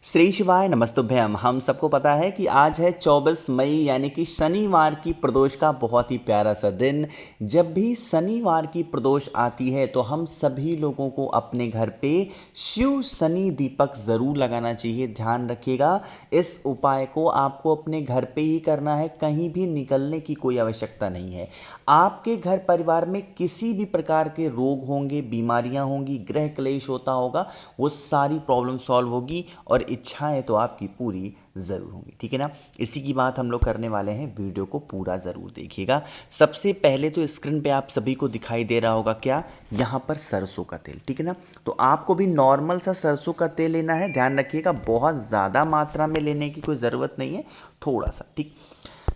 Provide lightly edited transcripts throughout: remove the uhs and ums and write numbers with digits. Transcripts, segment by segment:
श्री शिवाय नमस्तुभ्यम। हम सबको पता है कि आज है 24 मई यानी कि शनिवार की प्रदोष का बहुत ही प्यारा सा दिन। जब भी शनिवार की प्रदोष आती है तो हम सभी लोगों को अपने घर पे शिव शनि दीपक ज़रूर लगाना चाहिए। ध्यान रखिएगा, इस उपाय को आपको अपने घर पे ही करना है, कहीं भी निकलने की कोई आवश्यकता नहीं है। आपके घर परिवार में किसी भी प्रकार के रोग होंगे, बीमारियां होंगी, ग्रह क्लेश होता होगा, वो सारी प्रॉब्लम सॉल्व होगी और इच्छाएं तो आपकी पूरी ज़रूर होंगी। ठीक है ना। इसी की बात हम लोग करने वाले हैं, वीडियो को पूरा ज़रूर देखिएगा। सबसे पहले तो स्क्रीन पे आप सभी को दिखाई दे रहा होगा क्या, यहाँ पर सरसों का तेल। ठीक है ना। तो आपको भी नॉर्मल सा सरसों का तेल लेना है। ध्यान रखिएगा, बहुत ज़्यादा मात्रा में लेने की कोई ज़रूरत नहीं है, थोड़ा सा। ठीक।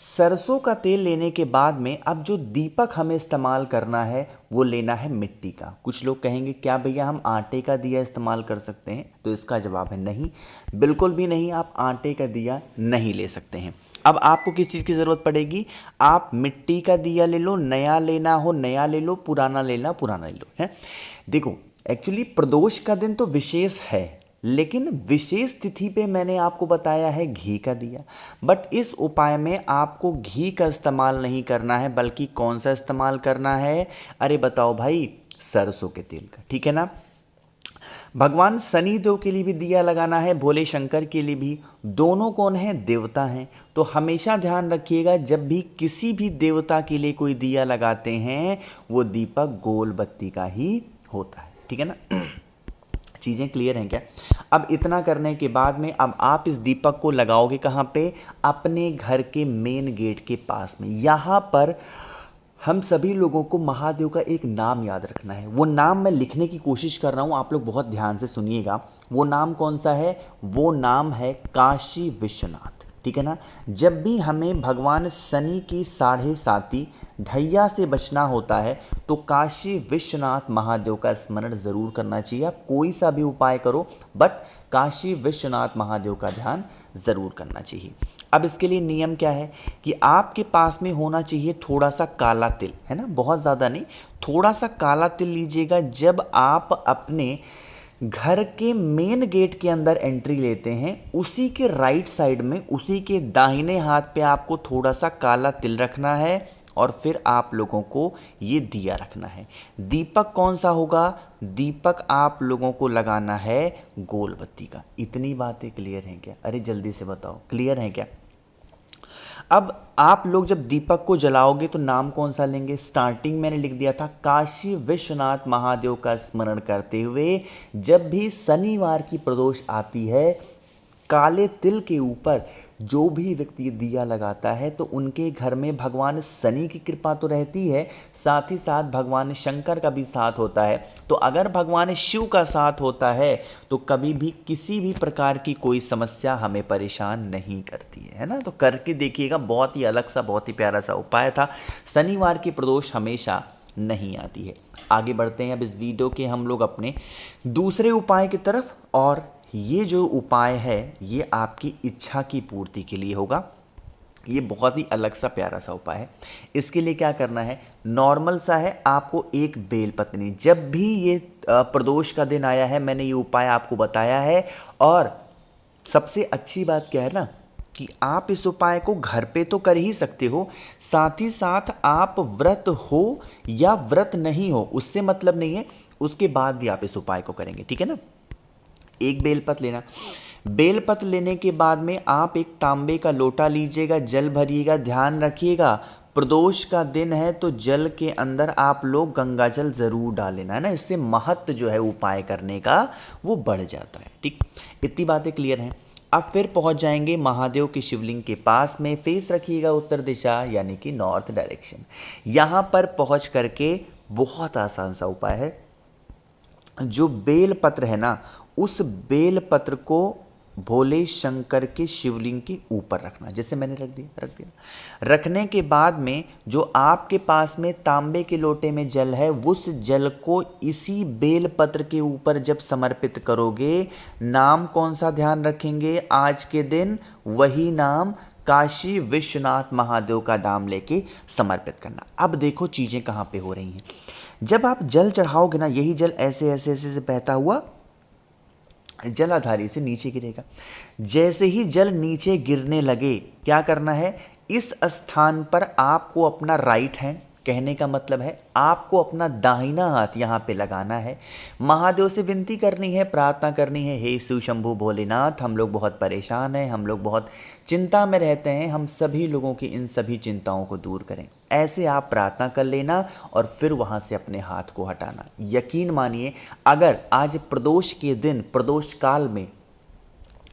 सरसों का तेल लेने के बाद में अब जो दीपक हमें इस्तेमाल करना है वो लेना है मिट्टी का। कुछ लोग कहेंगे क्या भैया हम आटे का दिया इस्तेमाल कर सकते हैं, तो इसका जवाब है नहीं, बिल्कुल भी नहीं। आप आटे का दिया नहीं ले सकते हैं। अब आपको किस चीज़ की ज़रूरत पड़ेगी, आप मिट्टी का दिया ले लो, नया लेना हो नया ले लो, पुराना लेना पुराना ले लो। है, देखो एक्चुअली प्रदोष का दिन तो विशेष है, लेकिन विशेष तिथि पे मैंने आपको बताया है घी का दिया। बट इस उपाय में आपको घी का इस्तेमाल नहीं करना है, बल्कि कौन सा इस्तेमाल करना है, अरे बताओ भाई, सरसों के तेल का। ठीक है ना। भगवान शनि देव के लिए भी दिया लगाना है, भोले शंकर के लिए भी। दोनों कौन है, देवता हैं। तो हमेशा ध्यान रखिएगा, जब भी किसी भी देवता के लिए कोई दिया लगाते हैं वो दीपक गोल बत्ती का ही होता है। ठीक है ना। चीज़ें क्लियर हैं क्या। अब इतना करने के बाद में अब आप इस दीपक को लगाओगे कहाँ पे, अपने घर के मेन गेट के पास में। यहाँ पर हम सभी लोगों को महादेव का एक नाम याद रखना है। वो नाम मैं लिखने की कोशिश कर रहा हूँ, आप लोग बहुत ध्यान से सुनिएगा। वो नाम कौन सा है, वो नाम है काशी विश्वनाथ। ठीक है ना। जब भी हमें भगवान शनि की साढ़े साती ढैया से बचना होता है तो काशी विश्वनाथ महादेव का स्मरण ज़रूर करना चाहिए। आप कोई सा भी उपाय करो, बट काशी विश्वनाथ महादेव का ध्यान ज़रूर करना चाहिए। अब इसके लिए नियम क्या है कि आपके पास में होना चाहिए थोड़ा सा काला तिल, है ना, बहुत ज़्यादा नहीं, थोड़ा सा काला तिल लीजिएगा। जब आप अपने घर के मेन गेट के अंदर एंट्री लेते हैं, उसी के राइट साइड में, उसी के दाहिने हाथ पे आपको थोड़ा सा काला तिल रखना है और फिर आप लोगों को ये दिया रखना है। दीपक कौन सा होगा, दीपक आप लोगों को लगाना है गोल बत्ती का। इतनी बातें क्लियर हैं क्या, अरे जल्दी से बताओ, क्लियर हैं क्या। अब आप लोग जब दीपक को जलाओगे तो नाम कौन सा लेंगे, स्टार्टिंग मैंने लिख दिया था काशी विश्वनाथ महादेव का स्मरण करते हुए। जब भी शनिवार की प्रदोष आती है, काले तिल के ऊपर जो भी व्यक्ति दिया लगाता है तो उनके घर में भगवान शनि की कृपा तो रहती है, साथ ही साथ भगवान शंकर का भी साथ होता है। तो अगर भगवान शिव का साथ होता है तो कभी भी किसी भी प्रकार की कोई समस्या हमें परेशान नहीं करती है ना। तो करके देखिएगा, बहुत ही अलग सा, बहुत ही प्यारा सा उपाय था। शनिवार की प्रदोष हमेशा नहीं आती है। आगे बढ़ते हैं अब इस वीडियो के हम लोग अपने दूसरे उपाय की तरफ। और ये जो उपाय है ये आपकी इच्छा की पूर्ति के लिए होगा। ये बहुत ही अलग सा प्यारा सा उपाय है। इसके लिए क्या करना है, नॉर्मल सा है, आपको एक बेलपत्री, जब भी ये प्रदोष का दिन आया है मैंने ये उपाय आपको बताया है। और सबसे अच्छी बात क्या है ना कि आप इस उपाय को घर पे तो कर ही सकते हो, साथ ही साथ आप व्रत हो या व्रत नहीं हो उससे मतलब नहीं है, उसके बाद भी आप इस उपाय को करेंगे। ठीक है ना। एक बेलपत्र लेना, बेलपत्र लेने के बाद में आप एक तांबे का लोटा लीजिएगा, जल भरिएगा। ध्यान रखिएगा, प्रदोष का दिन है तो जल के अंदर आप लोग गंगा जल ज़रूर डालेना है ना, इससे महत्व जो है उपाय करने का वो बढ़ जाता है। ठीक, इतनी बातें क्लियर हैं। अब फिर पहुंच जाएंगे महादेव के शिवलिंग के पास में, फेस रखिएगा उत्तर दिशा यानी कि नॉर्थ डायरेक्शन। यहाँ पर पहुंच करके बहुत आसान सा उपाय है, जो बेल पत्र है ना उस बेल पत्र को भोले शंकर के शिवलिंग के ऊपर रखना, जैसे मैंने रख दिया। रखने के बाद में जो आपके पास में तांबे के लोटे में जल है, उस जल को इसी बेल पत्र के ऊपर जब समर्पित करोगे, नाम कौन सा ध्यान रखेंगे आज के दिन, वही नाम काशी विश्वनाथ महादेव का नाम लेके समर्पित करना। अब देखो चीज़ें कहाँ पे हो रही हैं। जब आप जल चढ़ाओगे ना, यही जल ऐसे ऐसे ऐसे बहता हुआ जलाधारी से नीचे गिरेगा। जैसे ही जल नीचे गिरने लगे, क्या करना है, इस स्थान पर आपको अपना राइट हैंड, कहने का मतलब है आपको अपना दाहिना हाथ यहाँ पे लगाना है। महादेव से विनती करनी है, प्रार्थना करनी है, हे शिव शंभु भोलेनाथ, हम लोग बहुत परेशान हैं, हम लोग बहुत चिंता में रहते हैं, हम सभी लोगों की इन सभी चिंताओं को दूर करें। ऐसे आप प्रार्थना कर लेना और फिर वहाँ से अपने हाथ को हटाना। यकीन मानिए, अगर आज प्रदोष के दिन, प्रदोष काल में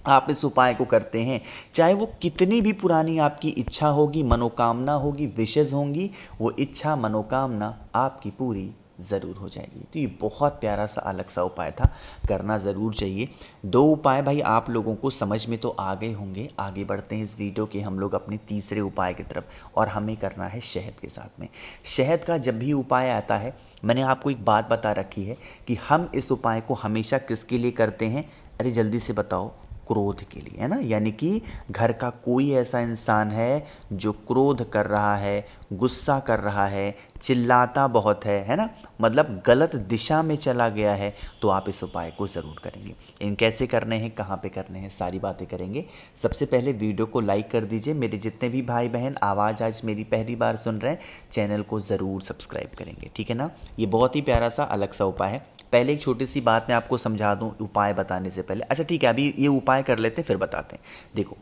आप इस उपाय को करते हैं, चाहे वो कितनी भी पुरानी आपकी इच्छा होगी, मनोकामना होगी, विशेष होंगी, वो इच्छा मनोकामना आपकी पूरी ज़रूर हो जाएगी। तो ये बहुत प्यारा सा अलग सा उपाय था, करना ज़रूर चाहिए। 2 उपाय भाई आप लोगों को समझ में तो आ गए होंगे। आगे बढ़ते हैं इस वीडियो के हम लोग अपने तीसरे उपाय की तरफ, और हमें करना है शहद के साथ में। शहद का जब भी उपाय आता है, मैंने आपको एक बात बता रखी है कि हम इस उपाय को हमेशा किसके लिए करते हैं? अरे जल्दी से बताओ, क्रोध के लिए, है ना। यानी कि घर का कोई ऐसा इंसान है जो क्रोध कर रहा है, गुस्सा कर रहा है, चिल्लाता बहुत है ना, मतलब गलत दिशा में चला गया है, तो आप इस उपाय को ज़रूर करेंगे। इन कैसे करने हैं, कहाँ पे करने हैं, सारी बातें करेंगे। सबसे पहले वीडियो को लाइक कर दीजिए। मेरे जितने भी भाई बहन आवाज़ आज मेरी पहली बार सुन रहे हैं, चैनल को ज़रूर सब्सक्राइब करेंगे, ठीक है ना। ये बहुत ही प्यारा सा अलग सा उपाय है। पहले एक छोटी सी बात मैं आपको समझा दूँ उपाय बताने से पहले। अच्छा ठीक है, अभी ये उपाय कर लेते हैं, फिर बताते हैं। देखो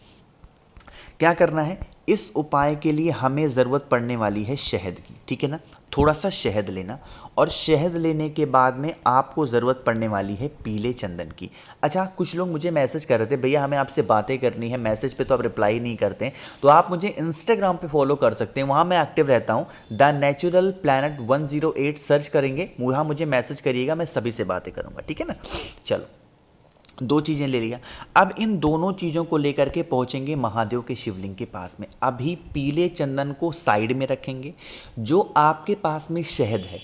क्या करना है, इस उपाय के लिए हमें ज़रूरत पड़ने वाली है शहद की, ठीक है ना। थोड़ा सा शहद लेना, और शहद लेने के बाद में आपको ज़रूरत पड़ने वाली है पीले चंदन की। अच्छा, कुछ लोग मुझे मैसेज कर रहे थे, भैया हमें आपसे बातें करनी है, मैसेज पे तो आप रिप्लाई नहीं करते हैं, तो आप मुझे इंस्टाग्राम पे फॉलो कर सकते हैं, वहाँ मैं एक्टिव रहता हूँ। द नेचुरल प्लैनेट 108 सर्च करेंगे, वहाँ मुझे मैसेज करिएगा, मैं सभी से बातें करूँगा, ठीक है ना। चलो, 2 चीज़ें ले लिया। अब इन दोनों चीज़ों को लेकर के पहुंचेंगे महादेव के शिवलिंग के पास में। अभी पीले चंदन को साइड में रखेंगे। जो आपके पास में शहद है,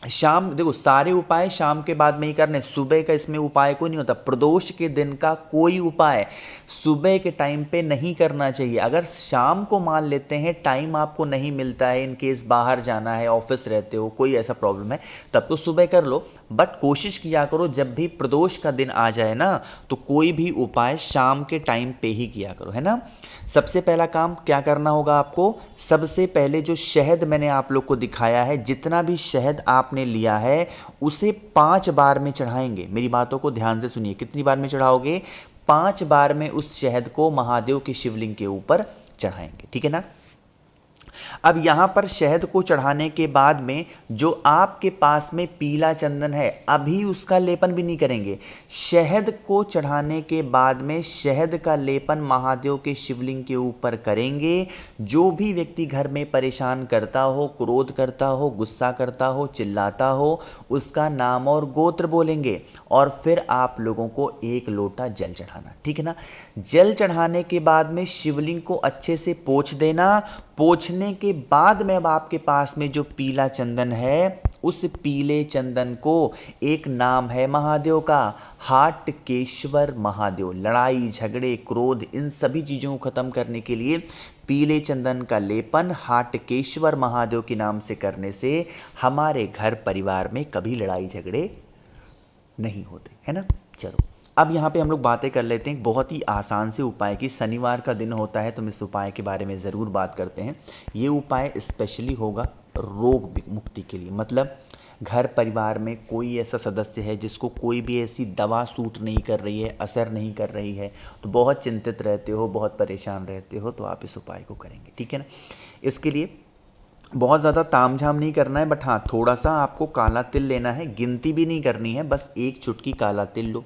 शाम, देखो सारे उपाय शाम के बाद में ही करने, सुबह का इसमें उपाय कोई नहीं होता। प्रदोष के दिन का कोई उपाय सुबह के टाइम पे नहीं करना चाहिए। अगर शाम को मान लेते हैं टाइम आपको नहीं मिलता है, इन केस बाहर जाना है, ऑफिस रहते हो, कोई ऐसा प्रॉब्लम है, तब तो सुबह कर लो, बट कोशिश किया करो जब भी प्रदोष का दिन आ जाए ना, तो कोई भी उपाय शाम के टाइम पे ही किया करो, है ना। सबसे पहला काम क्या करना होगा आपको, सबसे पहले जो शहद मैंने आप लोग को दिखाया है, जितना भी शहद आपने लिया है उसे 5 बार में चढ़ाएंगे। मेरी बातों को ध्यान से सुनिए, कितनी बार में चढ़ाओगे? 5 बार में उस शहद को महादेव के शिवलिंग के ऊपर चढ़ाएंगे, ठीक है ना। अब यहाँ पर शहद को चढ़ाने के बाद में जो आपके पास में पीला चंदन है, अभी उसका लेपन भी नहीं करेंगे। शहद को चढ़ाने के बाद में शहद का लेपन महादेव के शिवलिंग के ऊपर करेंगे। जो भी व्यक्ति घर में परेशान करता हो, क्रोध करता हो, गुस्सा करता हो, चिल्लाता हो, उसका नाम और गोत्र बोलेंगे, और फिर आप लोगों को 1 लोटा जल चढ़ाना, ठीक है ना। जल चढ़ाने के बाद में शिवलिंग को अच्छे से पोंछ देना। पोंछने के बाद में अब आपके पास में जो पीला चंदन है, उस पीले चंदन को, एक नाम है महादेव का, हाटकेश्वर महादेव। लड़ाई झगड़े क्रोध इन सभी चीज़ों को ख़त्म करने के लिए पीले चंदन का लेपन हाटकेश्वर महादेव के नाम से करने से हमारे घर परिवार में कभी लड़ाई झगड़े नहीं होते, है ना। चलो, अब यहाँ पे हम लोग बातें कर लेते हैं बहुत ही आसान से उपाय की। शनिवार का दिन होता है तो हम इस उपाय के बारे में ज़रूर बात करते हैं। ये उपाय स्पेशली होगा रोग मुक्ति के लिए, मतलब घर परिवार में कोई ऐसा सदस्य है जिसको कोई भी ऐसी दवा सूट नहीं कर रही है, असर नहीं कर रही है, तो बहुत चिंतित रहते हो, बहुत परेशान रहते हो, तो आप इस उपाय को करेंगे, ठीक है ना। इसके लिए बहुत ज़्यादा तामझाम नहीं करना है, बट हाँ थोड़ा सा आपको काला तिल लेना है। गिनती भी नहीं करनी है, बस 1 चुटकी काला तिल लो,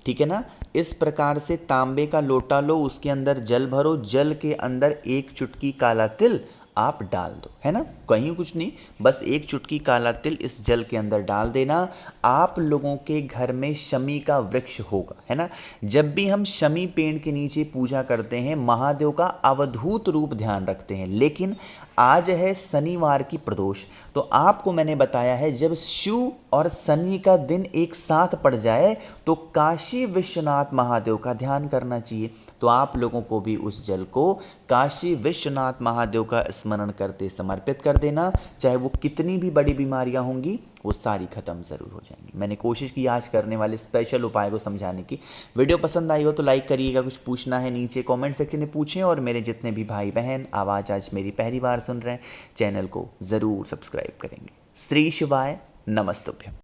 ठीक है ना। इस प्रकार से तांबे का लोटा लो, उसके अंदर जल भरो, जल के अंदर 1 चुटकी काला तिल आप डाल दो, है ना। कहीं कुछ नहीं, बस 1 चुटकी काला तिल इस जल के अंदर डाल देना। आप लोगों के घर में शमी का वृक्ष होगा, है ना। जब भी हम शमी पेड़ के नीचे पूजा करते हैं, महादेव का अवधूत रूप ध्यान रखते हैं। लेकिन आज है शनिवार की प्रदोष, तो आपको मैंने बताया है जब शिव और शनि का दिन एक साथ पड़ जाए तो काशी विश्वनाथ महादेव का ध्यान करना चाहिए। तो आप लोगों को भी उस जल को काशी विश्वनाथ महादेव का स्मरण करते समर्पित कर देना, चाहे वो कितनी भी बड़ी बीमारियां होंगी वो सारी खत्म ज़रूर हो जाएंगी। मैंने कोशिश की आज करने वाले स्पेशल उपाय को समझाने की। वीडियो पसंद आई हो तो लाइक करिएगा, कुछ पूछना है नीचे कमेंट सेक्शन में पूछें, और मेरे जितने भी भाई बहन आवाज़ आज मेरी पहली बार सुन रहे हैं चैनल को ज़रूर सब्सक्राइब करेंगे। श्री शिवाय नमस्तुभ्यम।